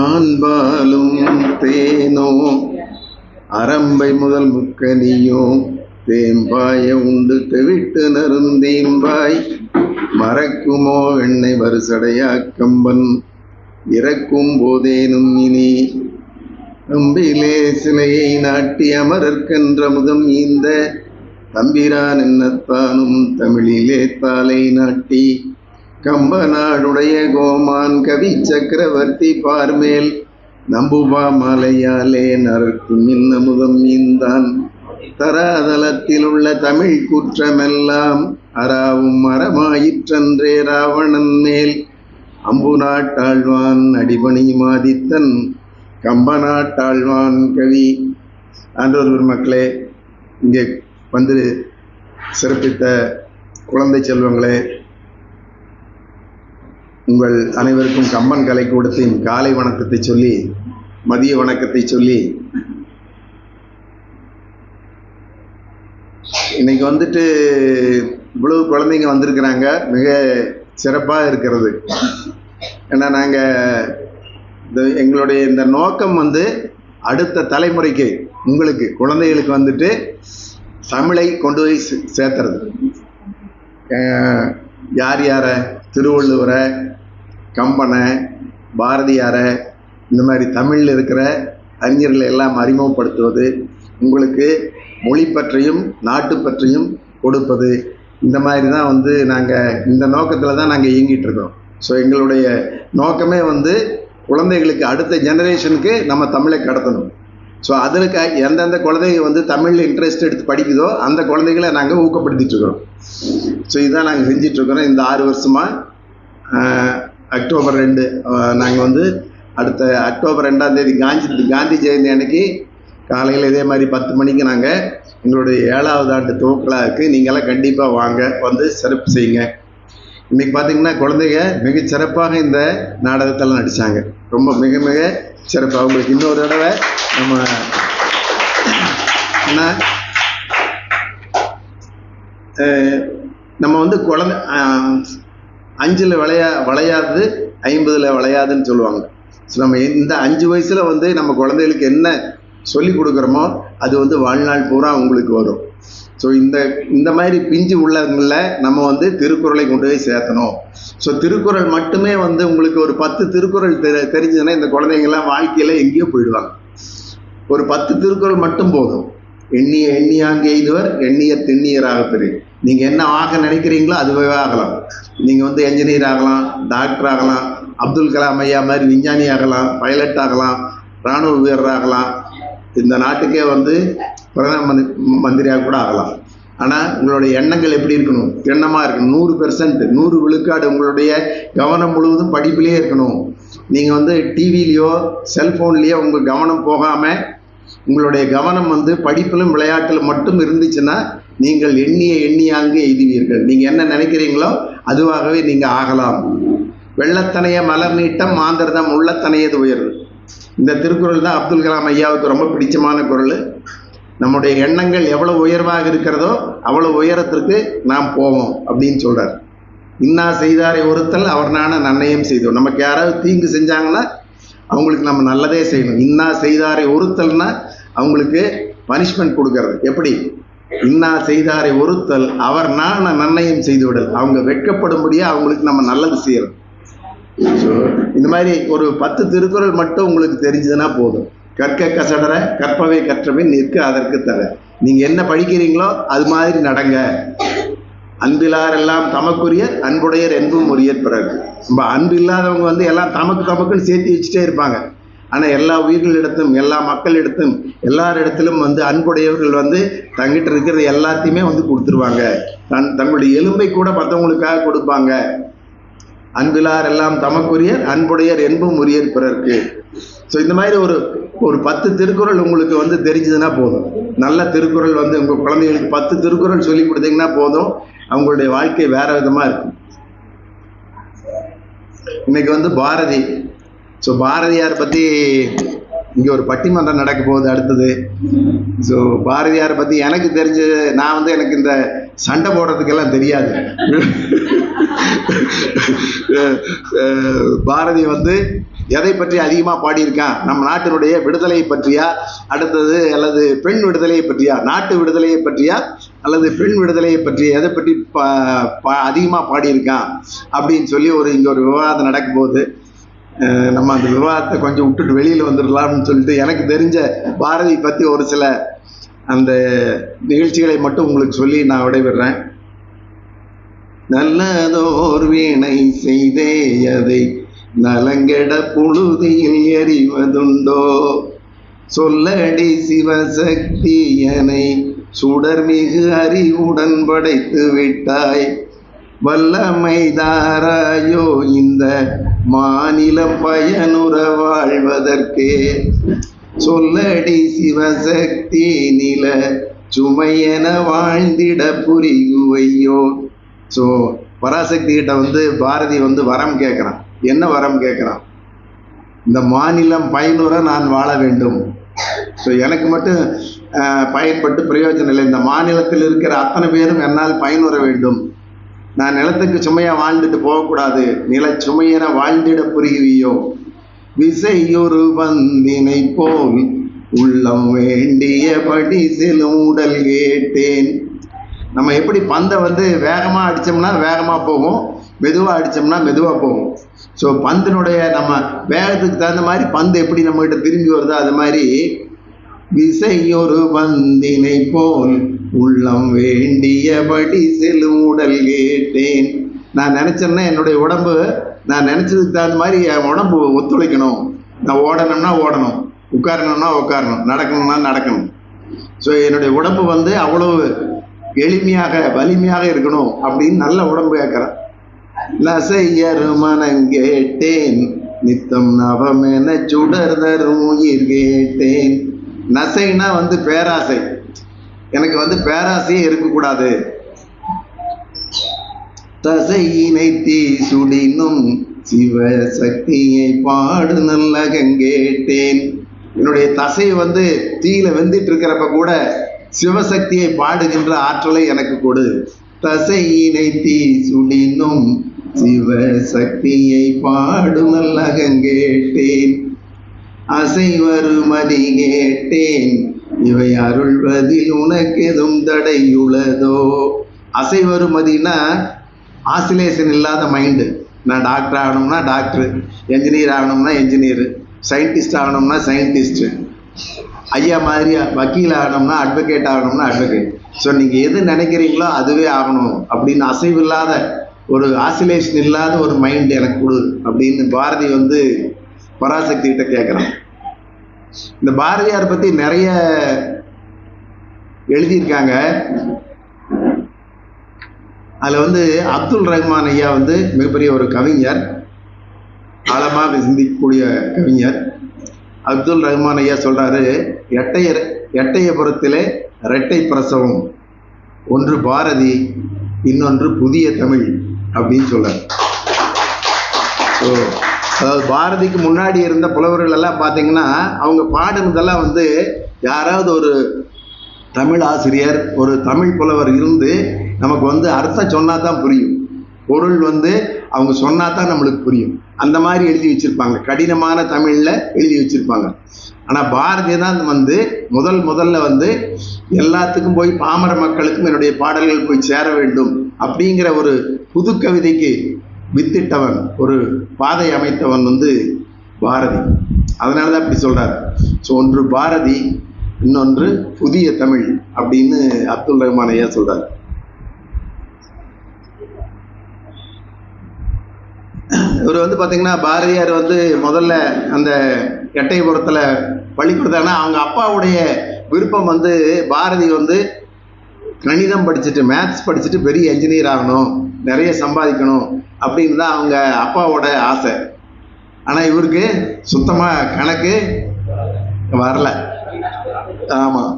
ஆண்பாலும் தேனோ அரம்பை முதல் முக்கனியோ தேம்பாய உண்டு தெவிட்டு நருந்தீம்பாய் மறக்குமோ எண்ணெய் வருசடையா கம்பன் இறக்கும் போதேனும் இனி அம்பிலே சிலையை நாட்டி அமரர்க்கென்ற முதம் ஈந்த தம்பிரான் என்னத்தானும் தமிழிலே தாலை நாட்டி கம்பநாடுடைய கோமான் கவி சக்கரவர்த்தி பார்மேல் நம்புவா மாலையாலே நரக்கும் இன்னமுதம் ஈந்தான் தராதலத்தில் உள்ள தமிழ் குற்றமெல்லாம் அறாவும் மரமாயிற்றன்றே ராவணன் மேல் அம்பு நாட்டாழ்வான் அடிபணி மாதித்தன் கம்பநாட்டாழ்வான் கவி. ஆண்டவர் மக்களே, இங்கே வந்து சிறப்பித்த குழந்தை செல்வங்களே, உங்கள் அனைவருக்கும் கம்பன் கலைக்கூடத்தின் காலை வணக்கத்தை சொல்லி மதிய வணக்கத்தை சொல்லி இன்னைக்கு வந்துட்டு இவ்வளவு குழந்தைங்க வந்திருக்கிறாங்க. மிக சிறப்பாக இருக்கிறது. ஏன்னா நாங்கள் எங்களுடைய இந்த நோக்கம் வந்து அடுத்த தலைமுறைக்கு உங்களுக்கு குழந்தைகளுக்கு வந்துட்டு தமிழை கொண்டு போய் சேர்த்துறது. யார் யாரை, திருவள்ளுவரை, கம்பனை, பாரதியாரை, இந்த மாதிரி தமிழில் இருக்கிற அறிஞர்களை எல்லாம் அறிமுகப்படுத்துவது, உங்களுக்கு மொழி பற்றியும் நாட்டு பற்றியும் கொடுப்பது, இந்த மாதிரி தான் வந்து நாங்கள் இந்த நோக்கத்தில் தான் நாங்கள் இயங்கிட்டு இருக்கோம். ஸோ எங்களுடைய நோக்கமே வந்து குழந்தைகளுக்கு அடுத்த ஜெனரேஷனுக்கு நம்ம தமிழை கடத்தணும். ஸோ அதற்கு எந்தெந்த குழந்தைங்க வந்து தமிழில் இன்ட்ரெஸ்ட் எடுத்து படிக்குதோ அந்த குழந்தைகளை நாங்கள் ஊக்கப்படுத்திட்டு இருக்கிறோம். ஸோ இதுதான் நாங்கள் செஞ்சிட்ருக்கிறோம். இந்த 6 வருஷமாக அக்டோபர் 2 நாங்கள் வந்து அடுத்த அக்டோபர் 2ஆம் தேதி காந்தி ஜெயந்தி அன்னைக்கு காலையில் இதே மாதிரி 10 மணிக்கு நாங்கள் எங்களுடைய 7வது ஆண்டு துவக்கலாவுக்கு நீங்களாம் கண்டிப்பாக வாங்க, வந்து சிறப்பு செய்யுங்க. இன்றைக்கி பார்த்திங்கன்னா குழந்தைங்க மிக சிறப்பாக இந்த நாடகத்தெல்லாம் நடித்தாங்க. ரொம்ப மிக மிக சிறப்பாக. அவங்களுக்கு இன்னொரு தடவை நம்ம வந்து குழந்தை 5ல் வளையாது 50ல் வளையாதுன்னு சொல்லுவாங்க. ஸோ நம்ம இந்த 5 வயசில் வந்து நம்ம குழந்தைகளுக்கு என்ன சொல்லி கொடுக்குறோமோ அது வந்து வாழ்நாள் பூரா உங்களுக்கு வரும். ஸோ இந்த மாதிரி பிஞ்சு உள்ளவங்களில் நம்ம வந்து திருக்குறளை கொண்டு போய் சேர்த்தணும். ஸோ திருக்குறள் மட்டுமே வந்து உங்களுக்கு ஒரு 10 திருக்குறள் தெரிஞ்சதுன்னா இந்த குழந்தைங்கள்லாம் வாழ்க்கையில் எங்கேயோ போயிடுவாங்க. ஒரு 10 திருக்குறள் மட்டும் போதும். எண்ணிய எண்ணியாங்க எய்துவர் எண்ணிய திண்ணியராக பெரு. நீங்கள் என்ன ஆக நினைக்கிறீங்களோ அதுவே ஆகலாம். நீங்கள் வந்து என்ஜினியர் ஆகலாம், டாக்டர் ஆகலாம், அப்துல் கலாம் ஐயா மாதிரி விஞ்ஞானி ஆகலாம், பைலட் ஆகலாம், இராணுவ வீரர் ஆகலாம், இந்த நாட்டுக்கே வந்து பிரதம மந்திரியாக கூட ஆகலாம். ஆனால் உங்களுடைய எண்ணங்கள் எப்படி இருக்கணும்? எண்ணமாக இருக்கணும். 100%, 100 விழுக்காடு உங்களுடைய கவனம் முழுவதும் படிப்பிலே இருக்கணும். நீங்கள் வந்து டிவிலேயோ செல்ஃபோன்லேயோ உங்கள் கவனம் போகாமல் உங்களுடைய கவனம் வந்து படிப்பிலும் விளையாட்டிலும் மட்டும் இருந்துச்சுன்னா நீங்கள் எண்ணியாங்கு எய்துவீர்கள். நீங்கள் என்ன நினைக்கிறீங்களோ அதுவாகவே நீங்கள் ஆகலாம். வெள்ளத்தனைய மலர் நீட்டம் மாந்திரதம் உள்ளத்தனையது உயர்வு. இந்த திருக்குறள் தான் அப்துல் கலாம் ஐயாவுக்கு ரொம்ப பிடிச்சமான குறள். நம்முடைய எண்ணங்கள் எவ்வளோ உயர்வாக இருக்கிறதோ அவ்வளோ உயரத்திற்கு நாம் போவோம் அப்படின்னு சொல்கிறார். இன்னா செய்தாரை ஒருத்தல் அவர் நான நன்னயம் செய்தோம். நமக்கு யாராவது தீங்கு செஞ்சாங்கன்னா அவங்களுக்கு நம்ம நல்லதே செய்யணும். இன்னா செய்தாரை ஒருத்தல்னா அவங்களுக்கு பனிஷ்மெண்ட் கொடுக்கறது. எப்படி? இன்னா செய்தாரை ஒருத்தல் அவர் நான நன்னயம் செய்து விடல். அவங்க வெட்கப்படும்படியாக அவங்களுக்கு நம்ம நல்லது செய்யறது. ஸோ இந்த மாதிரி ஒரு 10 திருக்குறள் மட்டும் உங்களுக்கு தெரிஞ்சதுன்னா போதும். கற்க கசடர கற்பவை கற்றபின் நிற்க அதற்கு தர. நீங்கள் என்ன படிக்கிறீங்களோ அது மாதிரி நடங்க. அன்பிலார் எல்லாம் தமக்குரியர் அன்புடையர் என்பும் உரியர் பிறகு. நம்ம அன்பு இல்லாதவங்க வந்து எல்லாம் தமக்குன்னு சேர்த்து வச்சுட்டே இருப்பாங்க. ஆனால் எல்லா உயிர்களிடத்தும் எல்லா மக்களிடத்தும் எல்லாரிடத்திலும் வந்து அன்புடையவர்கள் வந்து தங்கிட்டு இருக்கிறது எல்லாத்தையுமே வந்து கொடுத்துருவாங்க. தங்களுடைய எலும்பை கூட மற்றவங்களுக்காக கொடுப்பாங்க. அன்பிலார் எல்லாம் தமக்குரியர் அன்புடையர் என்பும் உரியர் பிறர்க்கு. ஸோ இந்த மாதிரி ஒரு 10 திருக்குறள் உங்களுக்கு வந்து தெரிஞ்சதுன்னா போதும். நல்ல திருக்குறள் வந்து உங்கள் குழந்தைகளுக்கு 10 திருக்குறள் சொல்லி கொடுத்தீங்கன்னா போதும். அவங்களுடைய வாழ்க்கை வேற விதமாக இருக்கும். இன்னைக்கு வந்து பாரதி. ஸோ பாரதியார் பற்றி இங்கே ஒரு பட்டிமன்றம் நடக்க போகுது அடுத்தது. ஸோ பாரதியாரை பற்றி எனக்கு தெரிஞ்ச நான் வந்து எனக்கு இந்த சண்டை போடுறதுக்கெல்லாம் தெரியாது. பாரதி வந்து எதை பற்றி அதிகமாக பாடியிருக்கான்? நம்ம நாட்டினுடைய விடுதலையை பற்றியா, அடுத்தது அல்லது பெண் விடுதலையை பற்றியா, நாட்டு விடுதலையை பற்றியா அல்லது பெண் விடுதலையை பற்றி எதை பற்றி அதிகமாக பாடியிருக்கான் அப்படின்னு சொல்லி இங்கே ஒரு விவாதம் நடக்கும்போது நம்ம அந்த விவாதத்தை கொஞ்சம் விட்டுட்டு வெளியில் வந்துடலாம்னு சொல்லிட்டு எனக்கு தெரிஞ்ச பாரதி பற்றி ஒரு சில அந்த நிகழ்ச்சிகளை மட்டும் உங்களுக்கு சொல்லி நான் விடைபெறேன். நல்லதோர் வீணை செய்தே அதை நலங்கெட புழுதியில் எறிவதுண்டோ, சொல்லடி சிவசக்தியனை சுடர்மிகு அறிவுடன் படைத்து விட்டாய், வல்லமை தாராயோ இந்த மாநிலம் பயனுற வாழ்வதற்கே, சொல்லடி சிவசக்தி நில சுமையென வாழ்ந்திட புரிகுவையோ. ஸோ பராசக்தி கிட்ட பாரதி வரம் கேட்குறான். என்ன வரம் கேட்குறான்? இந்த மாநிலம் பயனுற நான் வாழ வேண்டும். ஸோ எனக்கு மட்டும் பயன்பட்டு பிரயோஜனம் இல்லை, இந்த மாநிலத்தில் இருக்கிற அத்தனை பேரும் என்னால் பயனுற வேண்டும். நான் நிலத்துக்கு சுமையாக வாழ்ந்துட்டு போகக்கூடாது, நில சுமையென வாழ்ந்திட புரிவியோ, விசையொரு பந்தினை போல் உள்ளம் வேண்டியபடி செல்லும் உடல் கேட்டேன். நம்ம எப்படி பந்தை வேகமாக அடித்தோம்னா வேகமாக போகும், மெதுவாக அடித்தோம்னா மெதுவாக போகும். ஸோ பந்தினுடைய நம்ம வேகத்துக்கு தகுந்த மாதிரி பந்து எப்படி நம்மகிட்ட திரும்பி வருதோ அது மாதிரி விசையொரு பந்தினை போல் உள்ளம் வேண்டியபடி செல்லும் உடல் கேட்டேன். நான் நினச்சேன்னா என்னுடைய உடம்பு நான் நினச்சதுக்கு தகுந்த மாதிரி என் உடம்பு ஒத்துழைக்கணும். நான் ஓடணும்னா ஓடணும், உட்காரணும்னா உட்காரணும், நடக்கணும்னா நடக்கணும். ஸோ என்னுடைய உடம்பு அவ்வளவு எளிமையாக வலிமையாக இருக்கணும் அப்படின்னு நல்ல உடம்பு கேட்குறேன். நசையரு மனங்கேட்டேன் நித்தம் நவமென சுடர்தரும் உயிர் கேட்டேன். நசைனா பேராசை. எனக்கு பேராசையே இருக்கக்கூடாது. தசையினை தீ சுடினும் சிவசக்தியை பாடு நல்ல கங்கேட்டேன். என்னுடைய தசை தீயில வெந்துட்டு இருக்கிறப்ப கூட சிவசக்தியை பாடுகின்ற ஆற்றலை எனக்கு கொடு. தசையினை தீ சுடினும் சிவசக்தியை பாடு நல்ல கங்கேட்டேன். அசைவருமதி கேட்டேன் இவை அருள்வதில் உனக்கு எதுவும் தடையுள்ளதோ. அசைவருமதினா ஆசிலேஷன் இல்லாத மைண்டு. நான் டாக்டர் ஆகணும்னா டாக்டரு, என்ஜினியர் ஆகணும்னா என்ஜினியரு, சயின்டிஸ்ட் ஆகணும்னா சயின்டிஸ்ட்டு, ஐயா மாதிரியா வக்கீல் ஆகணும்னா அட்வொகேட் ஆகணும்னா அட்வொகேட். ஸோ நீங்கள் எது நினைக்கிறீங்களோ அதுவே ஆகணும் அப்படின்னு அசைவில்லாத ஒரு ஆசிலேஷன் இல்லாத ஒரு மைண்ட் எனக்கு கொடு அப்படின்னு பாரதி பராசக்தி கிட்ட கேட்குறான். இந்த பாரதியார் பற்றி நிறைய எழுதியிருக்காங்க. அதில் அப்துல் ரஹ்மான் ஐயா மிகப்பெரிய ஒரு கவிஞர், ஆழமாக சிந்திக்கக்கூடிய கவிஞர். அப்துல் ரஹ்மான் ஐயா சொல்கிறாரு, எட்டயபுரத்திலே இரட்டை பிரசவம், ஒன்று பாரதி இன்னொன்று புதிய தமிழ் அப்படின்னு சொல்கிறார். ஸோ அதாவது பாரதிக்கு முன்னாடி இருந்த புலவர்கள் எல்லாம் பார்த்தீங்கன்னா அவங்க பாடுனதெல்லாம் யாராவது ஒரு தமிழ் ஆசிரியர் ஒரு தமிழ் புலவர் இருந்து நமக்கு அர்த்தம் சொன்னா தான் புரியும், பொருள் அவங்க சொன்னா தான் நம்மளுக்கு புரியும். அந்த மாதிரி எழுதி வச்சிருப்பாங்க, கடினமான தமிழ்ல எழுதி வச்சிருப்பாங்க. ஆனா பாரதி தான் முதல்ல எல்லாத்துக்கும் போய் பாமர மக்களுக்கும் என்னுடைய பாடல்கள் போய் சேர வேண்டும் அப்படிங்கிற ஒரு புது கவிதைக்கு வித்திட்டவன், ஒரு பாதை அமைத்தவன் பாரதி. அதனாலதான் அப்படி சொல்றாரு. ஸோ ஒன்று பாரதி இன்னொன்று புதிய தமிழ் அப்படின்னு அப்துல் ரஹ்மான் ஐயா சொல்றாரு. இவர் பார்த்தீங்கன்னா பாரதியார் முதல்ல அந்த எட்டயபுரத்தில் பள்ளிக்கூடத்தானா அவங்க அப்பாவுடைய விருப்பம் பாரதி கணிதம் படிச்சுட்டு மேத்ஸ் படிச்சுட்டு பெரிய என்ஜினியர் ஆகணும், நிறைய சம்பாதிக்கணும் அப்படின்னு தான் அவங்க அப்பாவோட ஆசை. ஆனால் இவருக்கு சுத்தமாக கணக்கு வரல. ஆமாம்,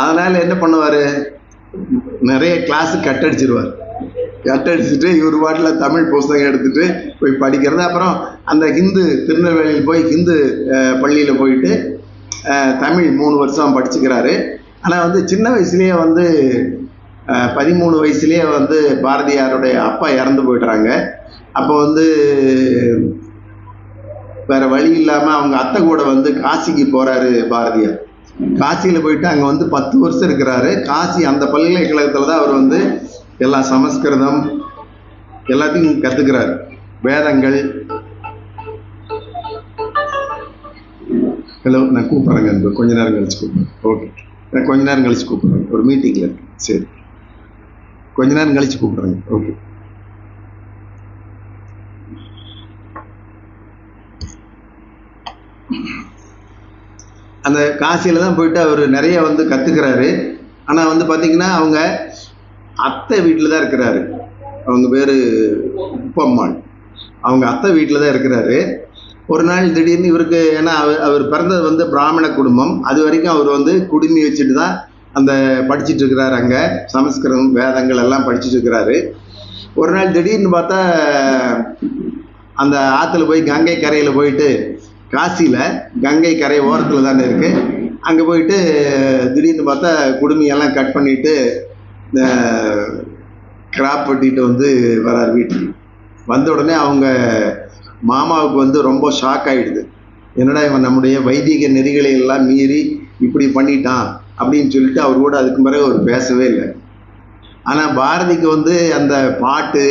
அதனால் என்ன பண்ணுவார், நிறைய கிளாஸு கட்டடிச்சிருவார். கட்டடிச்சுட்டு இவர் பாட்டில் தமிழ் புஸ்தகம் எடுத்துகிட்டு போய் படிக்கிறது. அப்புறம் அந்த ஹிந்து திருநெல்வேலியில் போய் ஹிந்து பள்ளியில் போயிட்டு தமிழ் 3 வருஷம் படிச்சுக்கிறாரு. ஆனால் சின்ன வயசுலேயே 13 வயசுலேயே பாரதியாருடைய அப்பா இறந்து போயிடுறாங்க. அப்போ வேற வழி இல்லாமல் அவங்க அத்தை கூட வந்து காசிக்கு போகிறாரு பாரதியார். காசியில் போயிட்டு அங்கே வந்து 10 வருஷம் இருக்கிறாரு. காசி அந்த பல்கலைக்கழகத்தில் தான் அவர் வந்து எல்லா சமஸ்கிருதம் எல்லாத்தையும் கற்றுக்கிறாரு, வேதங்கள். ஹலோ, நான் கூப்பிட்றேங்க அன்பு, கொஞ்ச நேரம் கழிச்சு கூப்பிட்றேன். ஓகே, நான் கொஞ்ச நேரம் கழிச்சு கூப்பிட்றேன், ஒரு மீட்டிங்கில் இருக்கு. சரி, கொஞ்ச நேரம் கழிச்சு கூப்பிட்றேங்க. ஓகே. அந்த காசியில் தான் போயிட்டு அவர் நிறைய வந்து கற்றுக்கிறாரு. ஆனால் வந்து பார்த்திங்கன்னா அவங்க அத்தை வீட்டில் தான் இருக்கிறாரு. அவங்க பேர் உப்பம்மாள். அவங்க அத்தை வீட்டில் தான் இருக்கிறாரு. ஒரு நாள் திடீர்னு இவருக்கு, ஏன்னா அவர் பிறந்தது வந்து பிராமண குடும்பம், அது வரைக்கும் அவர் வந்து குடுமி வச்சுட்டு தான் அந்த படிச்சுட்டு இருக்கிறாரு. அங்கே சமஸ்கிருதம் வேதங்கள் எல்லாம் படிச்சுட்டு இருக்கிறாரு. ஒரு நாள் திடீர்னு பார்த்தா அந்த ஆற்றுல போய் கங்கை கரையில் போயிட்டு, காசியில் கங்கை கரை ஓரத்தில் தானே இருக்குது, அங்கே போயிட்டு திடீர்னு பார்த்தா குடுமியெல்லாம் கட் பண்ணிவிட்டு கிராப் பண்ணிட்டு வந்து வரார் வீட்டுக்கு. வந்த உடனே அவங்க மாமாவுக்கு வந்து ரொம்ப ஷாக் ஆகிடுது. என்னடா இவன் நம்முடைய வைதிக நெறிகளை எல்லாம் மீறி இப்படி பண்ணிட்டான் அப்படின்னு சொல்லிட்டு அவர் கூட அதுக்கு பிறகு அவர் பேசவே இல்லை. ஆனால் பாரதிக்கு வந்து அந்த பாட்டு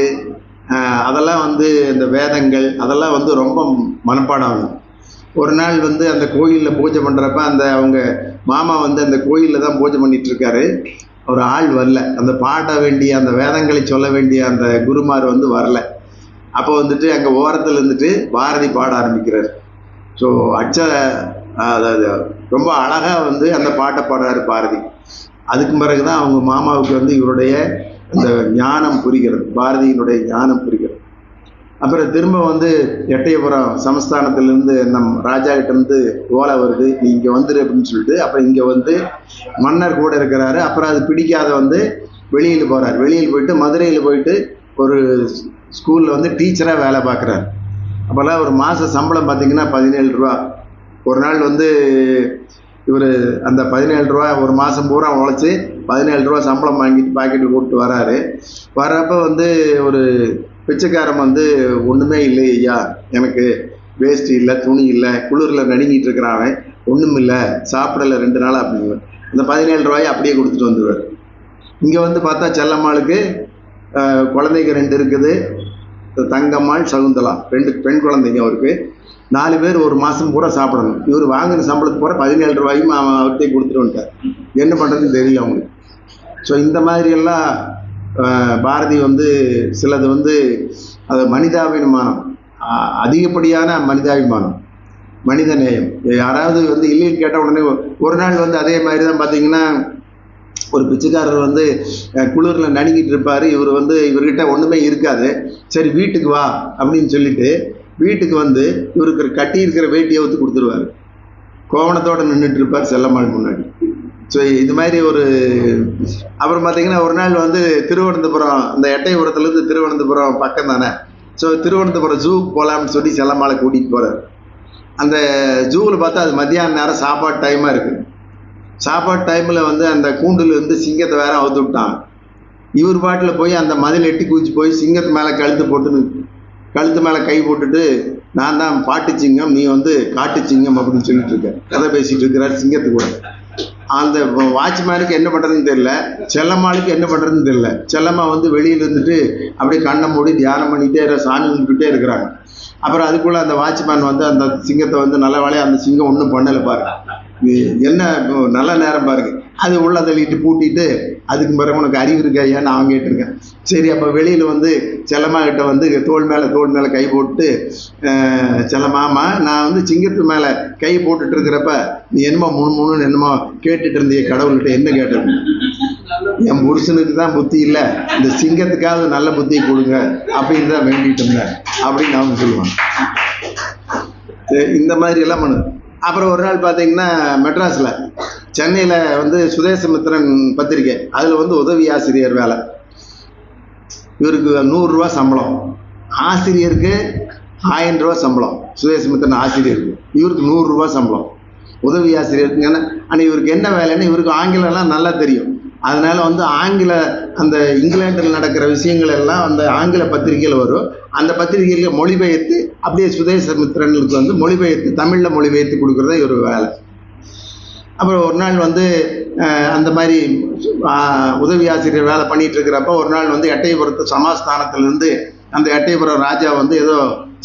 அதெல்லாம் வந்து இந்த வேதங்கள் அதெல்லாம் வந்து ரொம்ப மனப்பாடம் ஆகும். ஒரு நாள் வந்து அந்த கோயிலில் பூஜை பண்ணுறப்ப அந்த அவங்க மாமா வந்து அந்த கோயிலில் தான் பூஜை பண்ணிட்டு இருக்காரு. ஒரு ஆள் வரல, அந்த பாட வேண்டிய அந்த வேதங்களை சொல்ல வேண்டிய அந்த குருமார் வந்து வரல. அப்போ வந்துட்டு அங்கே ஓரத்தில் இருந்துட்டு பாரதி பாட ஆரம்பிக்கிறார். ஸோ அதாவது ரொம்ப அழகாக வந்து அந்த பாட்டை பாடுறாரு பாரதி. அதுக்கு பிறகு தான் அவங்க மாமாவுக்கு வந்து இவருடைய அந்த ஞானம் புரிகிறது, பாரதியினுடைய ஞானம் புரிகிறது. அப்புறம் திரும்ப வந்து எட்டயபுரம் சமஸ்தானத்திலேருந்து ராஜா கிட்டேருந்து ஓலை வருது, நீ இங்கே வந்துரு அப்படின்னு சொல்லிட்டு. அப்புறம் இங்கே வந்து மன்னர் கூட இருக்கிறாரு. அப்புறம் அது பிடிக்காத வந்து வெளியில் போகிறார். வெளியில் போயிட்டு மதுரையில் போயிட்டு ஒரு ஸ்கூலில் வந்து டீச்சராக வேலை பார்க்குறாரு. அப்போல்லாம் ஒரு மாத சம்பளம் பார்த்திங்கன்னா 17 ரூபா. ஒரு நாள் வந்து இவர் அந்த 17 ரூபா ஒரு மாதம் பூரா உழைச்சி 17 ரூபா சம்பளம் வாங்கிட்டு பாக்கெட்டு போட்டு வராரு. வர்றப்போ வந்து ஒரு பிச்சைக்காரன் வந்து, ஒன்றுமே இல்லை ஐயா, எனக்கு வேஷ்டி இல்லை, துணி இல்லை, குளிரில் நடுங்கிட்டு இருக்கிறான், ஒன்றும் இல்லை, சாப்பிடலை 2 நாள் அப்படிங்க. அந்த 17 ரூபாயை அப்படியே கொடுத்துட்டு வந்துடுவார். இங்கே வந்து பார்த்தா செல்லம்மாளுக்கு குழந்தைங்க 2 இருக்குது, தங்கம்மாள் சகுந்தலா, 2 பெண் குழந்தைங்க அவருக்கு. 4 பேர் ஒரு மாதம் பூரா சாப்பிடணும். இவர் வாங்கின சம்பளத்துக்கு பூரா 17 ரூபாயும் அவர்கிட்டே கொடுத்துட்டு வந்துட்டார். என்ன பண்ணுறதுன்னு தெரியல அவங்களுக்கு. ஸோ இந்த மாதிரியெல்லாம் பாரதி வந்து சிலது வந்து அது மனிதாபிமானம், அதிகப்படியான மனிதாபிமானம், மனித நேயம். யாராவது வந்து இல்லைன்னு கேட்டால் உடனே ஒரு நாள் வந்து அதே மாதிரி தான் பார்த்தீங்கன்னா ஒரு பிச்சைக்காரர் வந்து குளிரில் நடுங்கிட்டு இருப்பார். இவர் வந்து இவர்கிட்ட ஒன்றுமே இருக்காது. சரி வீட்டுக்கு வா அப்படின்னு சொல்லிட்டு வீட்டுக்கு வந்து இவருக்கு கட்டி இருக்கிற வேட்டியை ஊற்றி கொடுத்துருவார். கோவணத்தோடு நின்றுட்டு இருப்பார் செல்லம்மாள் முன்னாடி. ஸோ இது மாதிரி ஒரு அப்புறம் பார்த்தீங்கன்னா ஒரு நாள் வந்து திருவனந்தபுரம், அந்த எட்டயபுரத்துலேருந்து திருவனந்தபுரம் பக்கம் தானே. ஸோ திருவனந்தபுரம் ஜூவுக்கு போகலாம்னு சொல்லி செல்லம்மாளை கூட்டிகிட்டு போகிறார். அந்த ஜூவில் பார்த்தா அது மத்தியான நேரம் சாப்பாடு டைமாக இருக்குது. சாப்பாடு டைமில் வந்து அந்த கூண்டில் வந்து சிங்கத்தை வேற அவுத்து விட்டாங்க. இவர் பாட்டில் போய் அந்த மதில் எட்டி குதிச்சு போய் சிங்கத்து மேலே கழுத்து மேலே கை போட்டுட்டு, நான் தான் பாட்டு சிங்கம், நீ வந்து காட்டு சிங்கம் அப்படின்னு சொல்லிட்டு இருக்க, கதை பேசிகிட்டு இருக்கிறார் சிங்கத்து கூட. அந்த வாட்ச்மேனுக்கு என்ன பண்ணுறதுன்னு தெரியல, செல்லம்மாளுக்கு என்ன பண்ணுறதுன்னு தெரியல. செல்லம்மா வந்து வெளியில் இருந்துட்டு அப்படியே கண்ணை மூடி தியானம் பண்ணிகிட்டே சாமி கும்பிட்டுட்டே இருக்கிறாங்க. அப்புறம் அதுக்குள்ளே அந்த வாட்ச்மேன் வந்து அந்த சிங்கத்தை வந்து நல்ல வேலையை அந்த சிங்கம் ஒன்றும் பண்ணலை பாருங்க, என்ன நல்ல நேரம் பாருங்க, அது உள்ள தள்ளிட்டு பூட்டிட்டு அதுக்கு பிறகு உனக்கு அறிவு இருக்கா ஐயான்னு அவன் கேட்டிருக்கேன். சரி, அப்போ வெளியில் வந்து செல்லம்மா கிட்ட வந்து தோள் மேலே கை போட்டு, செல்லம்மாமா நான் வந்து சிங்கத்து மேலே கை போட்டுட்டு இருக்கிறப்ப நீ என்னமோ முணுன்னு என்னமோ கேட்டுட்டு இருந்திய, கடவுள்கிட்ட என்ன கேட்டது? என் புருஷனுக்கு தான் புத்தி இல்லை, இந்த சிங்கத்துக்காவது நல்ல புத்தியை கொடுங்க அப்படின்னு தான் வேண்டிட்டு இருந்தேன் அப்படின்னு அவங்க சொல்லுவாங்க. இந்த மாதிரி எல்லாம் பண்ணுது. அப்புறம் ஒரு நாள் பார்த்தீங்கன்னா மெட்ராஸில், சென்னையில் வந்து சுதேசமித்திரன் பத்திரிக்கை, அதில் வந்து உதவி ஆசிரியர் வேலை. இவருக்கு 100 ரூபா சம்பளம், ஆசிரியருக்கு 1000 ரூபா சம்பளம். சுதேசமித்திரன் ஆசிரியருக்கு, இவருக்கு 100 ரூபா சம்பளம். உதவி ஆசிரியருக்கு. ஆனால் இவருக்கு என்ன வேலைன்னு, இவருக்கு ஆங்கிலம்லாம் நல்லா தெரியும். அதனால வந்து அந்த இங்கிலாண்டில் நடக்கிற விஷயங்கள் எல்லாம் அந்த ஆங்கில பத்திரிகையில் வரும். அந்த பத்திரிகையில் மொழிபெயர்த்து அப்படியே சுதேசமித்திரனுக்கு வந்து மொழிபெயர்த்து தமிழில் மொழிபெயர்த்து கொடுக்குறதே ஒரு வேலை. அப்புறம் ஒரு நாள் வந்து அந்த மாதிரி உதவி ஆசிரியர் வேலை பண்ணிட்டு இருக்கிறப்ப ஒரு நாள் வந்து எட்டயபுரத்து சமாஸ்தானத்திலிருந்து அந்த எட்டயபுரம் ராஜா வந்து ஏதோ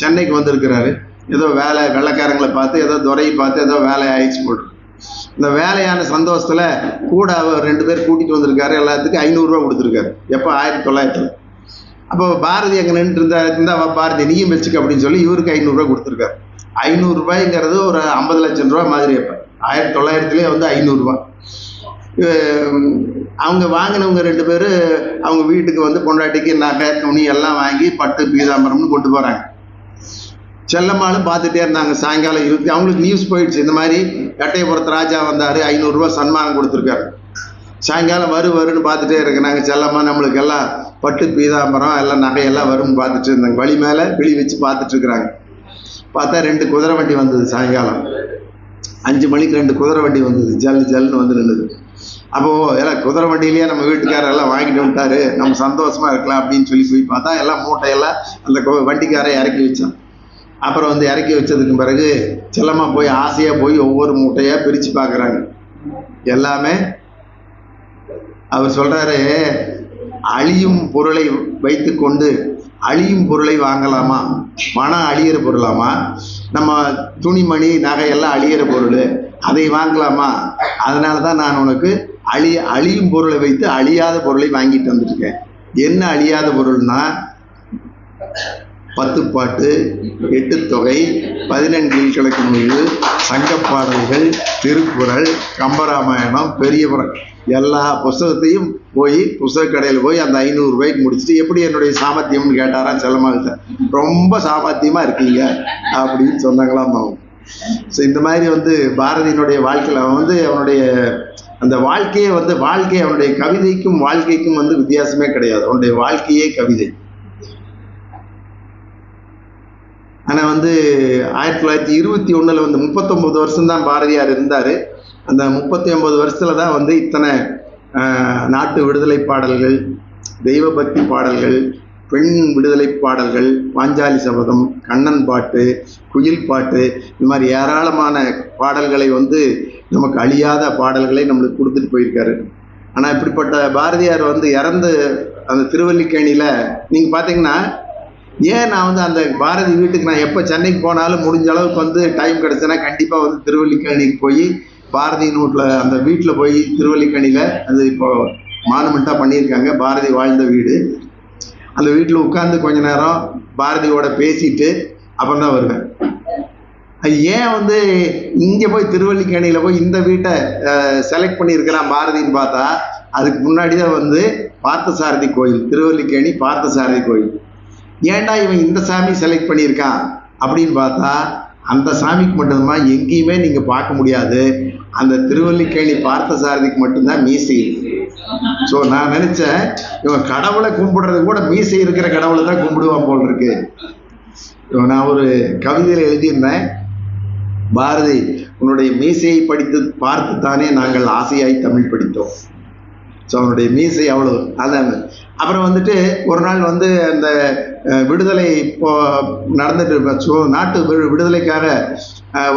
சென்னைக்கு வந்திருக்கிறாரு. ஏதோ வேலை வெள்ளைக்காரங்களை பார்த்து ஏதோ துறையை பார்த்து ஏதோ வேலை ஆயிடுச்சு போட்டு. இந்த வேலையான சந்தோஷத்தில் கூட அவர் 2 பேர் கூட்டிகிட்டு வந்திருக்காரு. எல்லாத்துக்கும் 500 ரூபா கொடுத்துருக்காரு. எப்போ 1900. அப்போ பாரதி அங்கே நின்றுட்டு இருந்தா பாரதி நீயும் வச்சுக்க அப்படின்னு சொல்லி இவருக்கு 500 ரூபா கொடுத்துருக்காரு. 500 ரூபாய்ங்கிறது ஒரு 50 லட்சம் ரூபா மாதிரி. அப்போ 1900 வந்து 500 ரூபா. அவங்க வாங்கினவங்க 2 பேர் அவங்க வீட்டுக்கு வந்து பொண்டாட்டிக்கு நகை துணி எல்லாம் வாங்கி பட்டு பீதாம்பரம்னு கொண்டு போகிறாங்க. செல்லம்மாளும் பார்த்துட்டே இருந்தாங்க. சாயங்காலம் அவங்களுக்கு நியூஸ் போயிடுச்சு, இந்த மாதிரி எட்டயபுரத்து ராஜா வந்தார், 500 ரூபா சன்மானம் கொடுத்துருக்காரு. சாயங்காலம் வருன்னு பார்த்துட்டே இருக்கிறாங்க. செல்லம்மா நம்மளுக்கு எல்லாம் பட்டு பீதாம்பரம் எல்லாம் நகையெல்லாம் வரும்னு பார்த்துட்டு இருந்தாங்க. வழி மேலே விழி வச்சு பார்த்துட்டு இருக்கிறாங்க. பார்த்தா 2 குதிரை வண்டி வந்தது. சாயங்காலம் 5 மணிக்கு 2 குதிரை வண்டி வந்தது. ஜல்லுன்னு வந்து நின்றுது. அப்போது எல்லாம் குதிரை வண்டியிலேயே நம்ம வீட்டுக்காரர் எல்லாம் வாங்கிட்டு வந்துட்டாரு, நம்ம சந்தோஷமாக இருக்கலாம் அப்படின்னு சொல்லி போய் பார்த்தா எல்லாம் மூட்டையெல்லாம் அந்த வண்டிக்காரை இறக்கி வச்சான். அப்புறம் வந்து இறக்கி வச்சதுக்கு பிறகு செல்லம்மா போய் ஆசையாக போய் ஒவ்வொரு மூட்டையாக பிரித்து பார்க்குறாங்க. எல்லாமே அவர் சொல்கிறாரு, அழியும் பொருளை வைத்து கொண்டு அழியும் பொருளை வாங்கலாமா? மனம் அழியிற பொருளாமா? நம்ம துணிமணி நகையெல்லாம் அழியிற பொருள், அதை வாங்கலாமா? அதனால தான் நான் உனக்கு அழியும் பொருளை வைத்து அழியாத பொருளை வாங்கிட்டு வந்துருக்கேன். என்ன அழியாத பொருள்னா 10 பாட்டு, 8 தொகை, 14 கீழ்கணக்கு நூல், சங்கப்பாடல்கள், திருக்குறள், கம்பராமாயணம், பெரியபுரம் எல்லா புஸ்தகத்தையும் போய் புஸ்தக கடையில் போய் அந்த 500 ரூபாய்க்கு முடிச்சுட்டு எப்படி என்னுடைய சாமர்த்தியம்னு கேட்டாராம் செல்லம்மாள்கிட்ட. ரொம்ப சாமர்த்தியமாக இருக்கீங்க அப்படின்னு சொன்னாங்களாம் அவங்க. ஸோ இந்த மாதிரி வந்து பாரதியினுடைய வாழ்க்கையில் அவன் வந்து அவனுடைய அந்த வாழ்க்கையே வந்து அவனுடைய கவிதைக்கும் வாழ்க்கைக்கும் வந்து வித்தியாசமே கிடையாது. அவனுடைய வாழ்க்கையே கவிதை. ஆனால் வந்து 1921 வந்து 39 வருஷம்தான் பாரதியார் இருந்தார். அந்த 39 வருஷத்தில் தான் வந்து இத்தனை நாட்டு விடுதலை பாடல்கள், தெய்வ பக்தி பாடல்கள், பெண் விடுதலை பாடல்கள், பாஞ்சாலி சபதம், கண்ணன் பாட்டு, குயில் பாட்டு, இந்த மாதிரி ஏராளமான பாடல்களை வந்து நமக்கு அழியாத பாடல்களை நம்மளுக்கு கொடுத்துட்டு போயிருக்காரு. ஆனால் இப்படிப்பட்ட பாரதியார் வந்து இறந்து அந்த திருவல்லிக்கேணியில் நீங்கள் பார்த்தீங்கன்னா, ஏன் நான் வந்து அந்த பாரதி வீட்டுக்கு நான் எப்போ சென்னைக்கு போனாலும் முடிஞ்ச அளவுக்கு வந்து டைம் கிடச்சுன்னா கண்டிப்பாக வந்து திருவல்லிக்கேணிக்கு போய் பாரதியின் வீட்டில் அந்த வீட்டில் போய் திருவல்லிக்கேணியில் அது இப்போ மானுமெண்ட்டாக பண்ணியிருக்காங்க, பாரதி வாழ்ந்த வீடு. அந்த வீட்டில் உட்காந்து கொஞ்ச நேரம் பாரதியோட பேசிட்டு அப்புறம் தான் வருவேன். அது ஏன் வந்து இங்கே போய் திருவல்லிக்கேணியில் போய் இந்த வீட்டை செலக்ட் பண்ணியிருக்கிறான் பாரதின்னு பார்த்தா, அதுக்கு முன்னாடி தான் வந்து பார்த்தசாரதி கோயில், திருவல்லிக்கேணி பார்த்தசாரதி கோயில். ஏன்டா இவன் இந்த சாமி செலக்ட் பண்ணியிருக்கான் அப்படின்னு பார்த்தா, அந்த சாமிக்கு மட்டும்தான் எங்கேயுமே நீங்கள் பார்க்க முடியாது, அந்த திருவல்லிக்கேணி பார்த்தசாரதிக்கு மட்டும்தான் மீசை இருக்கு. ஸோ நான் நினச்சேன் இவன் கடவுளை கும்பிடுறது கூட மீசை இருக்கிற கடவுளை தான் கும்பிடுவான் போல் இருக்கு. நான் ஒரு கவிதையில் எழுதியிருந்தேன், பாரதி உன்னுடைய மீசையை படித்து பார்த்துத்தானே நாங்கள் ஆசையாய் தமிழ் படித்தோம். ஸோ அவனுடைய மீசை அவ்வளோ அதான். அப்புறம் வந்துட்டு ஒரு நாள் வந்து அந்த விடுதலை இப்போ நடந்துட்டு நாட்டு விடுதலைக்காக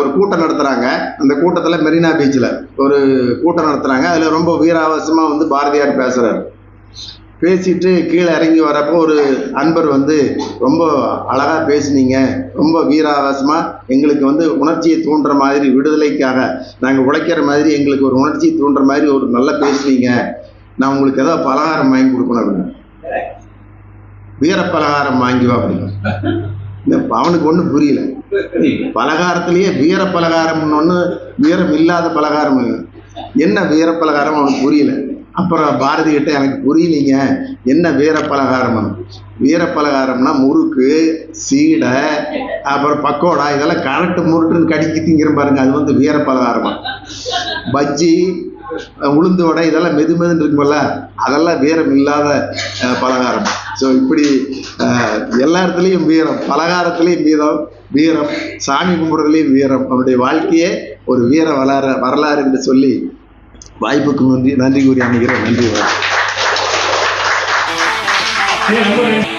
ஒரு கூட்டம் நடத்துகிறாங்க. அந்த கூட்டத்தில் மெரினா பீச்சில் ஒரு கூட்டம் நடத்துகிறாங்க. அதில் ரொம்ப வீராவசமாக வந்து பாரதியார் பேசுகிறார். பேசிட்டு கீழே இறங்கி வரப்போ ஒரு அன்பர் வந்து ரொம்ப அழகாக பேசுனீங்க, ரொம்ப வீராவசமாக எங்களுக்கு வந்து உணர்ச்சியை தூண்டுற மாதிரி, விடுதலைக்காக நாங்கள் உழைக்கிற மாதிரி எங்களுக்கு ஒரு உணர்ச்சியை தூண்டுற மாதிரி ஒரு நல்லா பேசுனீங்க, நான் உங்களுக்கு ஏதாவது பலகாரம் வாங்கி கொடுக்கணும் அப்படின்னு. வீர பலகாரம் வாங்கிவா அப்படின்னு. இந்த அவனுக்கு ஒன்றும் புரியல. பலகாரத்திலேயே வீர பலகாரம்னு ஒன்று, வீரம் இல்லாத பலகாரம் என்ன வீர பலகாரம் அவனுக்கு புரியல. அப்புறம் பாரதி கிட்ட எனக்கு புரியலீங்க என்ன வீர பலகாரம். வீர பலகாரம்னா முறுக்கு, சீடை, அப்புறம் பக்கோடா, இதெல்லாம் கரெக்டு முருட்டுன்னு கடிக்கி திங்கிற பாருங்க, அது வந்து வீர பலகாரமா. பஜ்ஜி, உளுந்து வடை, இதெல்லாம் மெதுமெதுன்னு இருக்குமல்ல, அதெல்லாம் வீரம் இல்லாத பலகாரம். ஸோ இப்படி எல்லா இடத்துலையும் வீரம், பலகாரத்துலேயும் வீரம், சாமி கும்பிட்றதுலேயும் வீரம். அவனுடைய வாழ்க்கையே ஒரு வீர வரலாறு என்று சொல்லி வாய்ப்புக்கு நன்றி கூறி அமைகிறேன். நன்றி.